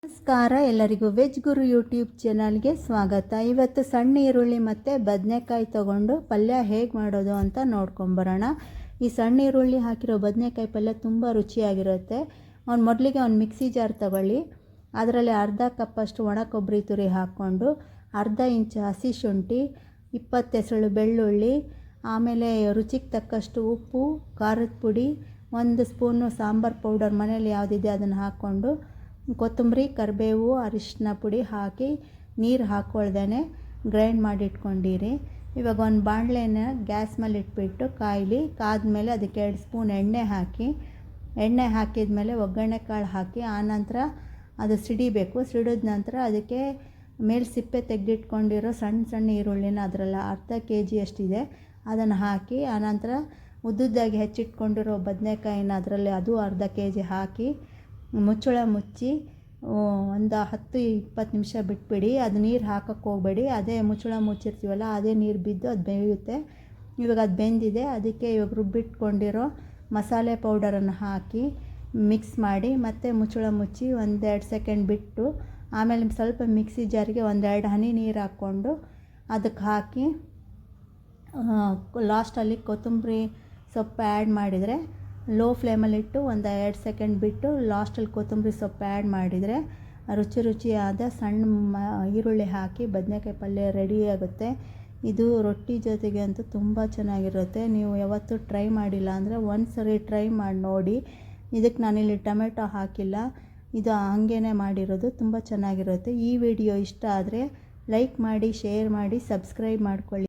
ನಮಸ್ಕಾರ ಎಲ್ಲರಿಗೂ ವೆಜ್ ಗುರು ಯೂಟ್ಯೂಬ್ ಚಾನಲ್ಗೆ ಸ್ವಾಗತ. ಇವತ್ತು ಸಣ್ಣ ಈರುಳ್ಳಿ ಮತ್ತು ಬದನೆಕಾಯಿ ತೊಗೊಂಡು ಪಲ್ಯ ಹೇಗೆ ಮಾಡೋದು ಅಂತ ನೋಡ್ಕೊಂಬರೋಣ. ಈ ಸಣ್ಣ ಈರುಳ್ಳಿ ಹಾಕಿರೋ ಬದನೆಕಾಯಿ ಪಲ್ಯ ತುಂಬ ರುಚಿಯಾಗಿರುತ್ತೆ. ಮೊದಲಿಗೆ ಒಂದು ಮಿಕ್ಸಿ ಜಾರ್ ತಗೊಳ್ಳಿ. ಅದರಲ್ಲಿ ಅರ್ಧ ಕಪ್ಪಷ್ಟು ಒಣ ಕೊಬ್ಬರಿ ತುರಿ ಹಾಕ್ಕೊಂಡು, ಅರ್ಧ ಇಂಚು ಹಸಿ ಶುಂಠಿ, 20 ಎಸಳು ಬೆಳ್ಳುಳ್ಳಿ, ಆಮೇಲೆ ರುಚಿಗೆ ತಕ್ಕಷ್ಟು ಉಪ್ಪು, ಖಾರದ ಪುಡಿ, 1 ಸ್ಪೂನು ಸಾಂಬಾರು ಪೌಡರ್ ಮನೇಲಿ ಯಾವುದಿದೆ ಅದನ್ನು ಹಾಕ್ಕೊಂಡು, ಕೊತ್ತಂಬರಿ, ಕರಿಬೇವು, ಅರಿಶಿನ ಪುಡಿ ಹಾಕಿ ನೀರು ಹಾಕ್ಕೊಳ್ದೇ ಗ್ರೈಂಡ್ ಮಾಡಿ ಇಟ್ಕೊಂಡಿರಿ. ಇವಾಗ ಒಂದು ಬಾಣಲೆನ ಗ್ಯಾಸ್ ಮೇಲೆ ಇಟ್ಬಿಟ್ಟು ಕಾದ್ಮೇಲೆ ಅದಕ್ಕೆ 2 ಸ್ಪೂನ್ ಎಣ್ಣೆ ಹಾಕಿದ್ಮೇಲೆ ಒಗ್ಗರಣೆ ಕಾಳು ಹಾಕಿ, ಆನಂತರ ಅದು ಸಿಡಿಬೇಕು. ಸಿಡಿದ ನಂತರ ಅದಕ್ಕೆ ಮೇಲೆ ಸಿಪ್ಪೆ ತೆಗೆದಿಟ್ಕೊಂಡಿರೋ ಸಣ್ಣ ಈರುಳ್ಳಿನ ಅದರಲ್ಲಿ ಅರ್ಧ kg ಅಷ್ಟಿದೆ ಅದನ್ನು ಹಾಕಿ, ಆನಂತರ ಉದ್ದುದ್ದಾಗಿ ಹೆಚ್ಚಿಟ್ಕೊಂಡಿರೋ ಬದನೆಕಾಯಿನ ಅದರಲ್ಲಿ ಅದು ಅರ್ಧ kg ಹಾಕಿ ಮುಚ್ಚಳ ಮುಚ್ಚಿ ಒಂದು 10-20 ನಿಮಿಷ ಬಿಟ್ಬಿಡಿ. ಅದು ನೀರು ಹಾಕೋಕ್ಕೆ ಹೋಗಬೇಡಿ, ಅದೇ ಮುಚ್ಚಳ ಮುಚ್ಚಿರ್ತೀವಲ್ಲ ಅದೇ ನೀರು ಬಿದ್ದು ಅದು ಬೇಯುತ್ತೆ. ಇವಾಗ ಅದು ಬೆಂದಿದೆ, ಅದಕ್ಕೆ ಇವಾಗ ರುಬ್ಬಿಟ್ಕೊಂಡಿರೋ ಮಸಾಲೆ ಪೌಡರನ್ನು ಹಾಕಿ ಮಿಕ್ಸ್ ಮಾಡಿ ಮತ್ತೆ ಮುಚ್ಚಳ ಮುಚ್ಚಿ 1-2 ಸೆಕೆಂಡ್ ಬಿಟ್ಟು, ಆಮೇಲೆ ಸ್ವಲ್ಪ ಮಿಕ್ಸಿ ಜಾರಿಗೆ 1-2 ಹನಿ ನೀರು ಹಾಕ್ಕೊಂಡು ಅದಕ್ಕೆ ಹಾಕಿ ಲಾಸ್ಟಲ್ಲಿ ಕೊತ್ತಂಬರಿ ಸೊಪ್ಪು ಆ್ಯಡ್ ಮಾಡಿದರೆ, ಲೋ ಫ್ಲೇಮಲ್ಲಿಟ್ಟು 1-2 ಸೆಕೆಂಡ್ ಬಿಟ್ಟು ಲಾಸ್ಟಲ್ಲಿ ಕೊತ್ತಂಬರಿ ಸೊಪ್ಪು ಆ್ಯಡ್ ಮಾಡಿದರೆ ರುಚಿಯಾದ ಸಣ್ಣ ಈರುಳ್ಳಿ ಹಾಕಿ ಬದನೆಕಾಯಿ ಪಲ್ಯ ರೆಡಿಯಾಗುತ್ತೆ. ಇದು ರೊಟ್ಟಿ ಜೊತೆಗೆ ಅಂತೂ ತುಂಬ ಚೆನ್ನಾಗಿರುತ್ತೆ. ನೀವು ಯಾವತ್ತೂ ಟ್ರೈ ಮಾಡಿಲ್ಲ ಅಂದರೆ ಒಂದು ಸರಿ ಟ್ರೈ ಮಾಡಿ ನೋಡಿ. ಇದಕ್ಕೆ ನಾನಿಲ್ಲಿ ಟೊಮೆಟೊ ಹಾಕಿಲ್ಲ, ಇದು ಹಾಗೇ ಮಾಡಿರೋದು. ತುಂಬ ಚೆನ್ನಾಗಿರುತ್ತೆ. ಈ ವಿಡಿಯೋ ಇಷ್ಟ ಆದರೆ ಲೈಕ್ ಮಾಡಿ, ಶೇರ್ ಮಾಡಿ, ಸಬ್ಸ್ಕ್ರೈಬ್ ಮಾಡ್ಕೊಳ್ಳಿ.